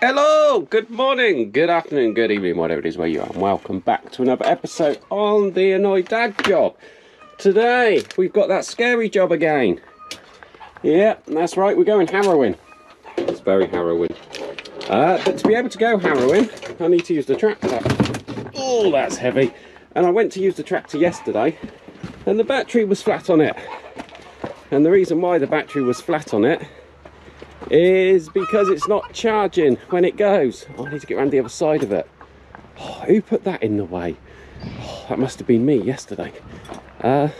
Hello, good morning, good afternoon, good evening, whatever it is where you are, and welcome back to another episode on the Annoy Dad job. Today we've got that scary job again. Yeah, that's right, we're going harrowing. It's very harrowing. But to be able to go harrowing, I need to use the tractor. Oh, that's heavy. And I went to use the tractor yesterday, and the battery was flat on it. And the reason why the battery was flat on it is because it's not charging when it goes. Oh, I need to get around the other side of it. Oh, who put that in the way? Oh, that must have been me yesterday. Right.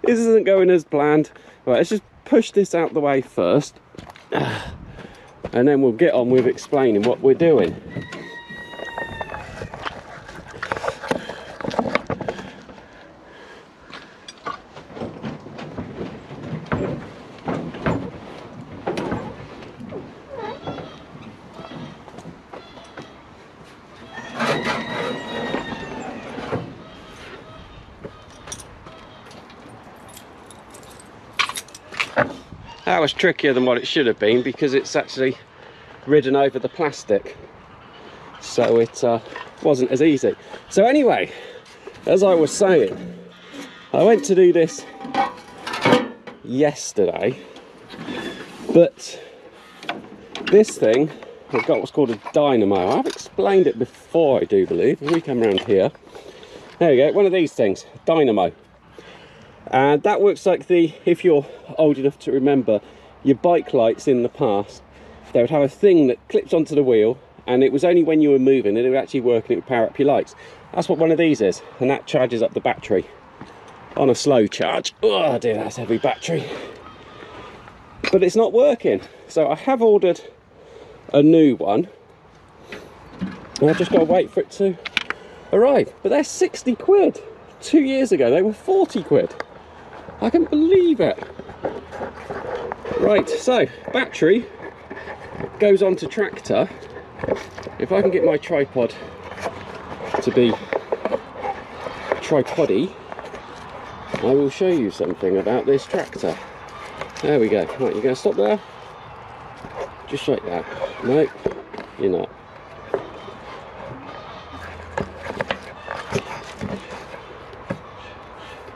This isn't going as planned. Right, let's just push this out the way first. And then we'll get on with explaining what we're doing. That was trickier than what it should have been because it's actually ridden over the plastic, so it wasn't as easy. So anyway, as I was saying, I went to do this yesterday, but this thing has got what's called a dynamo. I've explained it before, I do believe. If we come around here, there you go, one of these things, dynamo. And that works like if you're old enough to remember your bike lights in the past, they would have a thing that clips onto the wheel, and it was only when you were moving that it would actually work and it would power up your lights. That's what one of these is, and that charges up the battery on a slow charge. Oh dear, that's a heavy battery. But it's not working, so I have ordered a new one, and I've just got to wait for it to arrive. But they're 60 quid. 2 years ago they were 40 quid. I can't believe it. Right, so battery goes onto tractor. If I can get my tripod to be tripoddy, I will show you something about this tractor. There we go. Right, you're going to stop there? Just like that. No, you're not.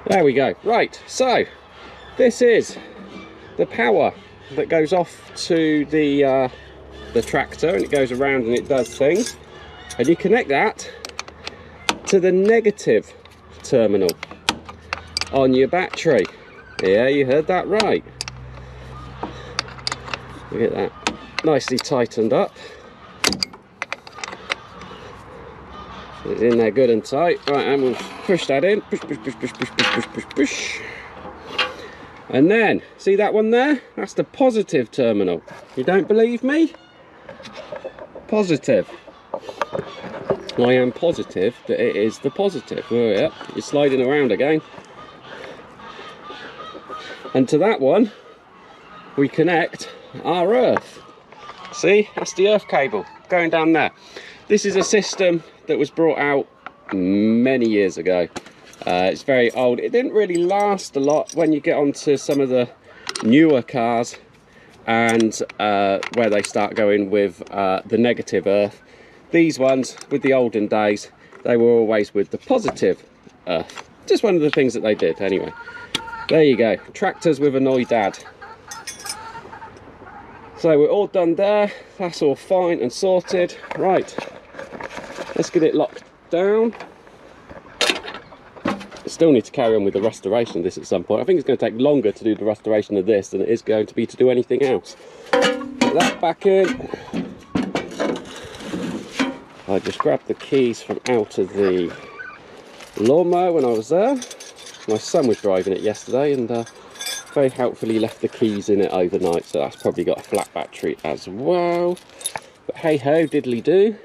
There we go. Right, so this is the power that goes off to the tractor, and it goes around and it does things, and you connect that to the negative terminal on your battery. Yeah, you heard that right. Look at that, nicely tightened up. It's in there good and tight. Right, and we'll push that in. Push, push, push, push, push, push, push, push, push. And then, see that one there? That's the positive terminal. You don't believe me? Positive. I am positive that it is the positive. Oh yeah, you're sliding around again. And to that one, we connect our earth. See, that's the earth cable going down there. This is a system that was brought out many years ago. It's very old. It didn't really last a lot when you get onto some of the newer cars and where they start going with the negative earth. These ones, with the olden days, they were always with the positive earth. Just one of the things that they did anyway. There you go, tractors with Annoy Dad. So we're all done there. That's all fine and sorted. Right, let's get it locked down. I still need to carry on with the restoration of this at some point. I think it's going to take longer to do the restoration of this than it is going to be to do anything else. Put that back in. I just grabbed the keys from out of the lawnmower when I was there. My son was driving it yesterday and very helpfully left the keys in it overnight, so that's probably got a flat battery as well. But hey ho, diddly do.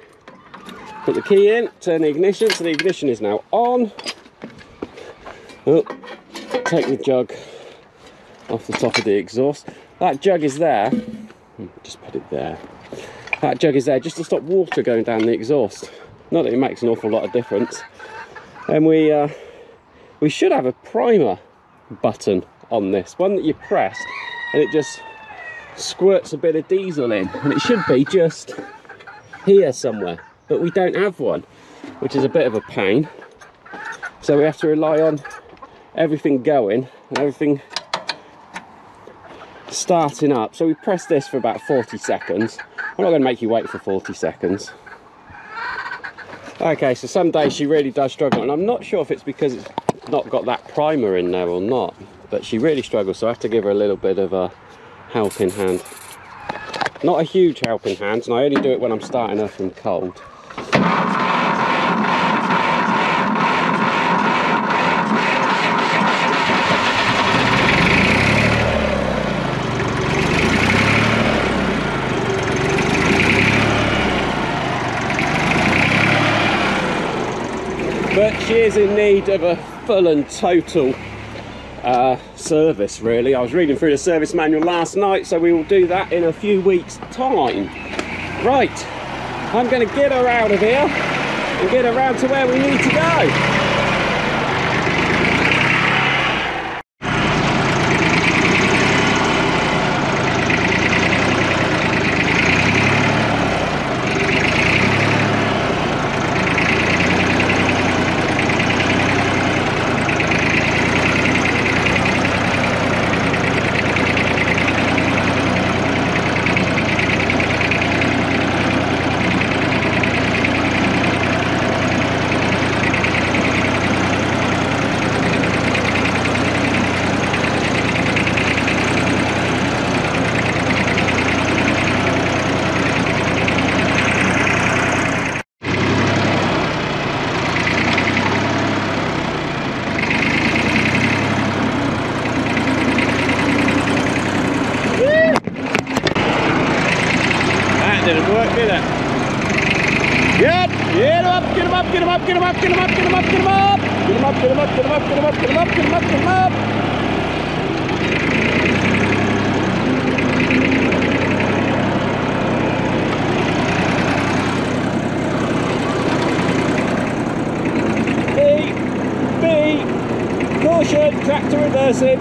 Put the key in, turn the ignition, so the ignition is now on. Oh, take the jug off the top of the exhaust. That jug is there, just put it there. That jug is there just to stop water going down the exhaust. Not that it makes an awful lot of difference. And we should have a primer button on this, one that you press and it just squirts a bit of diesel in, and it should be just here somewhere, but we don't have one, which is a bit of a pain. So we have to rely on everything going and everything starting up. So we press this for about 40 seconds. I'm not going to make you wait for 40 seconds. Okay, so some days she really does struggle, and I'm not sure if it's because it's not got that primer in there or not, but she really struggles, so I have to give her a little bit of a helping hand. Not a huge helping hand, and I only do it when I'm starting her from cold. But she is in need of a full and total service, really. I was reading through the service manual last night, so we will do that in a few weeks' time. Right, I'm going to get her out of here and get her round to where we need to go. Didn't work, did it? Yep! Get him up, get him up, get him up, get him up, get him up, get him up, get him up! Get him up, get him up, get him up, get him up, get him up, get him up, get him up! B! Caution! Tractor reversing!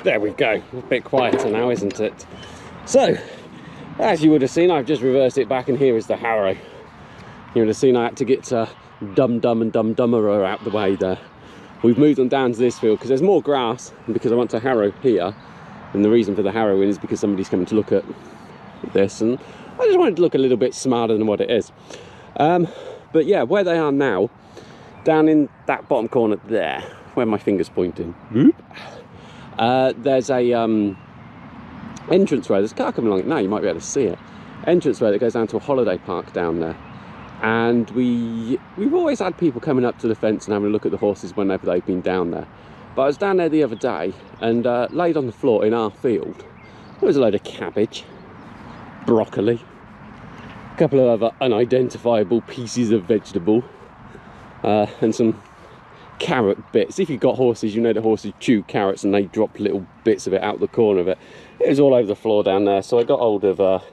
There we go, a bit quieter now, isn't it? So, as you would have seen, I've just reversed it back, and here is the harrow. You would have seen I had to get Dum Dum and Dum Dummerer out the way there. We've moved on down to this field because there's more grass, and because I want to harrow here, and the reason for the harrowing is because somebody's coming to look at this, and I just wanted to look a little bit smarter than what it is. But yeah, where they are now, down in that bottom corner there, where my finger's pointing, there's a entranceway. There's a car coming along it now, you might be able to see it. Entranceway that goes down to a holiday park down there. And we've always had people coming up to the fence and having a look at the horses whenever they've been down there. But I was down there the other day, and laid on the floor in our field, there was a load of cabbage, broccoli, a couple of other unidentifiable pieces of vegetable, and some carrot bits. If you've got horses, you know that horses chew carrots and they drop little bits of it out the corner of it. It was all over the floor down there, so I got hold of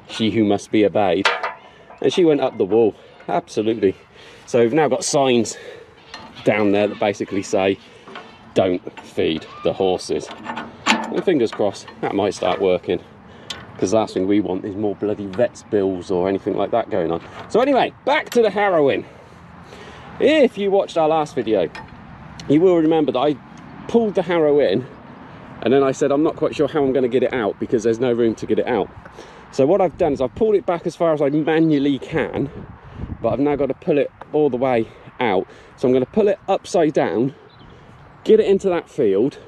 She Who Must Be Obeyed, and she went up the wall, absolutely. So we've now got signs down there that basically say, don't feed the horses. And fingers crossed, that might start working, because the last thing we want is more bloody vet's bills or anything like that going on. So anyway, back to the harrowing. If you watched our last video, you will remember that I pulled the harrow in, and then I said I'm not quite sure how I'm going to get it out because there's no room to get it out. So what I've done is I've pulled it back as far as I manually can, but I've now got to pull it all the way out. So I'm going to pull it upside down, get it into that field,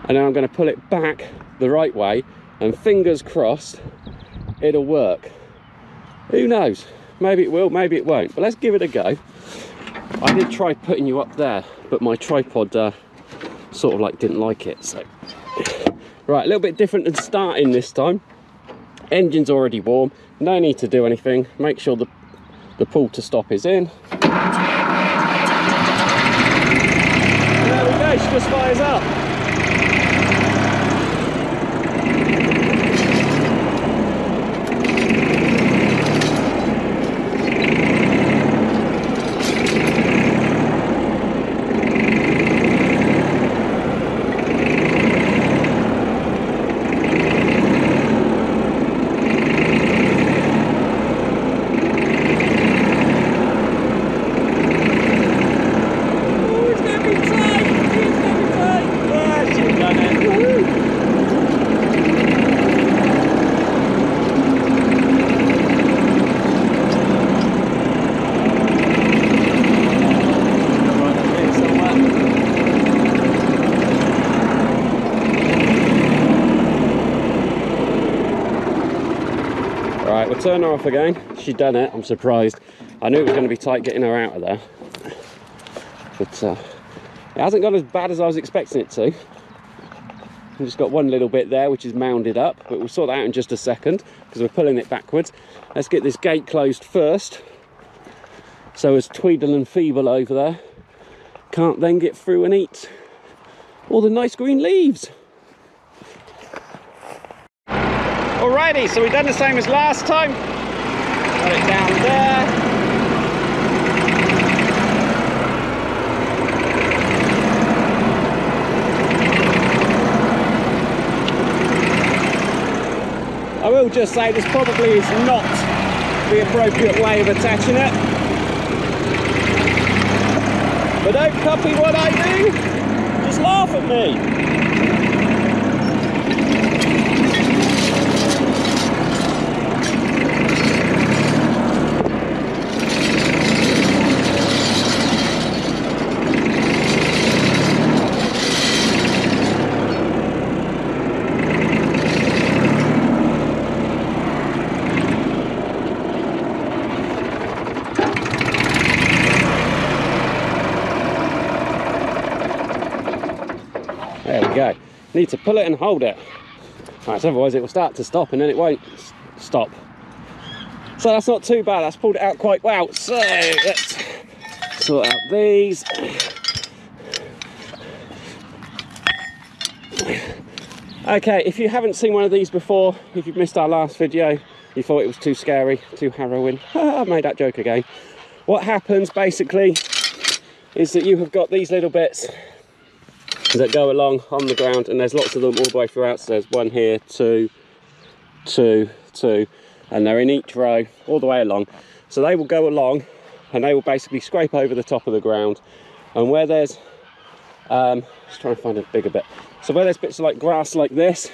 and then I'm going to pull it back the right way, and fingers crossed it'll work. Who knows? Maybe it will, maybe it won't, but let's give it a go. I did try putting you up there, but my tripod sort of like didn't like it. So right, a little bit different than starting this time. Engine's already warm, no need to do anything. Make sure the pull to stop is in. There we go, she just fires up. Right, we'll turn her off again. She's done it, I'm surprised. I knew it was going to be tight getting her out of there. But it hasn't gone as bad as I was expecting it to. I've just got one little bit there which is mounded up, but we'll sort that out in just a second because we're pulling it backwards. Let's get this gate closed first, so as Tweedle and Feeble over there can't then get through and eat all the nice green leaves. Alrighty, so we've done the same as last time. Got it down there. I will just say this probably is not the appropriate way of attaching it. But don't copy what I do, just laugh at me. There we go. Need to pull it and hold it. Right, so otherwise it will start to stop and then it won't stop. So that's not too bad. That's pulled it out quite well. So let's sort out these. Okay, if you haven't seen one of these before, if you've missed our last video, you thought it was too scary, too harrowing. I've made that joke again. What happens basically is that you have got these little bits that go along on the ground, and there's lots of them all the way throughout. So there's one here, two, and they're in each row all the way along. So they will go along and they will basically scrape over the top of the ground. And where there's let's try and find a bigger bit. So where there's bits of like grass like this,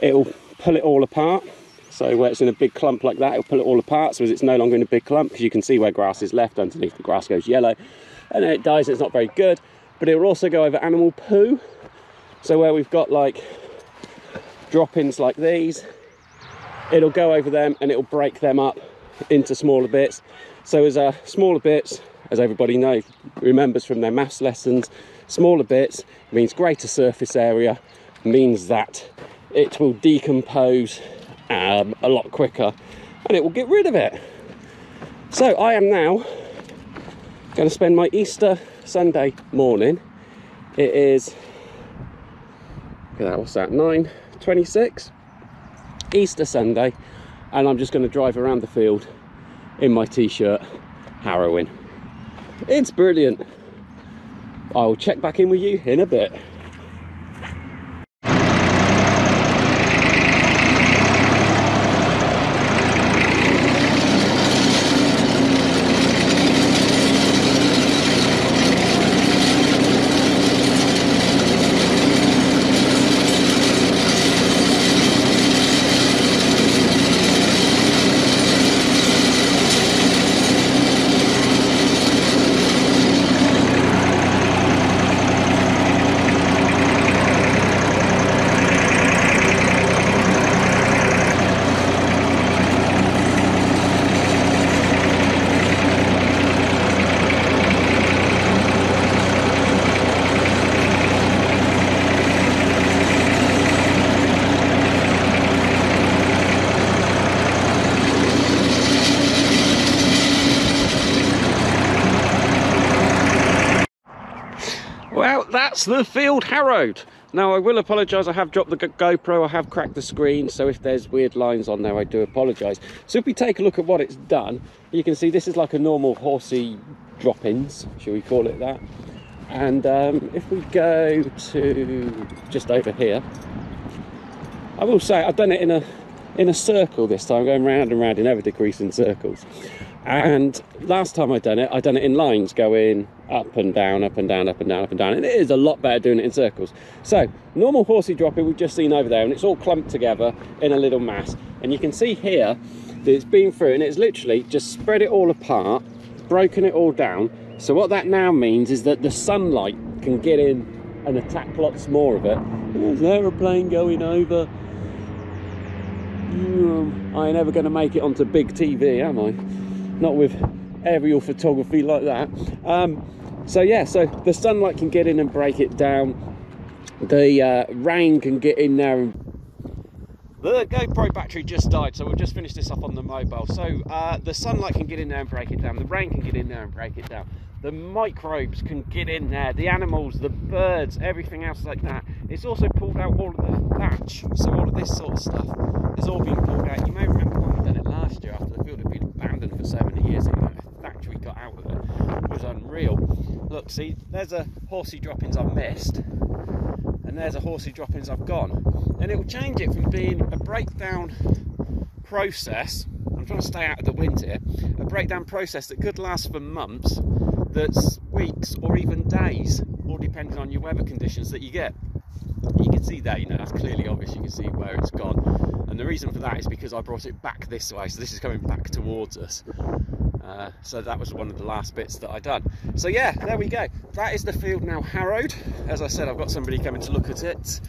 it'll pull it all apart. So where it's in a big clump like that, it'll pull it all apart, so as it's no longer in a big clump, because you can see where grass is left underneath. The grass goes yellow and then it dies. It's not very good. But it will also go over animal poo. So where we've got like drop-ins like these, it'll go over them and it'll break them up into smaller bits. So as smaller bits, as everybody knows, remembers from their maths lessons, smaller bits means greater surface area, means that it will decompose a lot quicker and it will get rid of it. So I am now going to spend my Easter Sunday morning. It is, look at that, what's that, 9:26, Easter Sunday, and I'm just going to drive around the field in my t-shirt harrowing. It's brilliant. I'll check back in with you in a bit. Well, that's the field harrowed. Now I will apologise, I have dropped the GoPro, I have cracked the screen, so if there's weird lines on there I do apologise. So if we take a look at what it's done, you can see this is like a normal horsey drop-ins, shall we call it that. And if we go to just over here, I will say I've done it in a circle this time, going round and round in ever decreasing circles. And last time I done it in lines, going up and down, up and down, up and down, up and down. And it is a lot better doing it in circles. So, normal horsey dropping we've just seen over there, and it's all clumped together in a little mass. And you can see here that it's been through, and it's literally just spread it all apart, broken it all down. So what that now means is that the sunlight can get in and attack lots more of it. There's an aeroplane going over. I ain't ever going to make it onto big TV, am I? Not with aerial photography like that. So yeah, so the sunlight can get in and break it down. The rain can get in there. And the GoPro battery just died, so we'll just finish this up on the mobile. So the sunlight can get in there and break it down. The rain can get in there and break it down. The microbes can get in there. The animals, the birds, everything else like that. It's also pulled out all of the thatch. So all of this sort of stuff is all being pulled out. You may remember when we done it last year after the field had been abandoned for so many years. The amount of thatch we got out of it was unreal. Look, see, there's a horsey droppings I've missed, and there's a horsey droppings I've gone. And it will change it from being a breakdown process. I'm trying to stay out of the wind here. A breakdown process that could last for months, that's weeks or even days, all depending on your weather conditions that you get. You can see that, you know, that's clearly obvious. You can see where it's gone, and the reason for that is because I brought it back this way, so this is coming back towards us. So that was one of the last bits that I done. So yeah, there we go. That is the field now harrowed. As I said, I've got somebody coming to look at it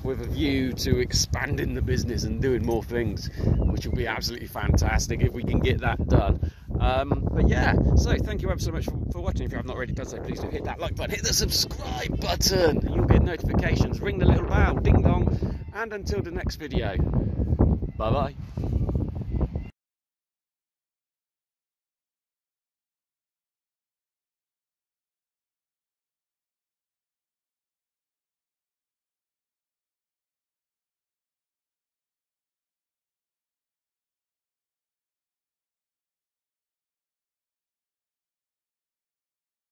with a view to expanding the business and doing more things, which will be absolutely fantastic if we can get that done. But yeah, so thank you ever so much for watching. If you have not already done so, please do hit that like button, hit the subscribe button, and you'll get notifications, ring the little bell, ding dong, and until the next video, bye bye.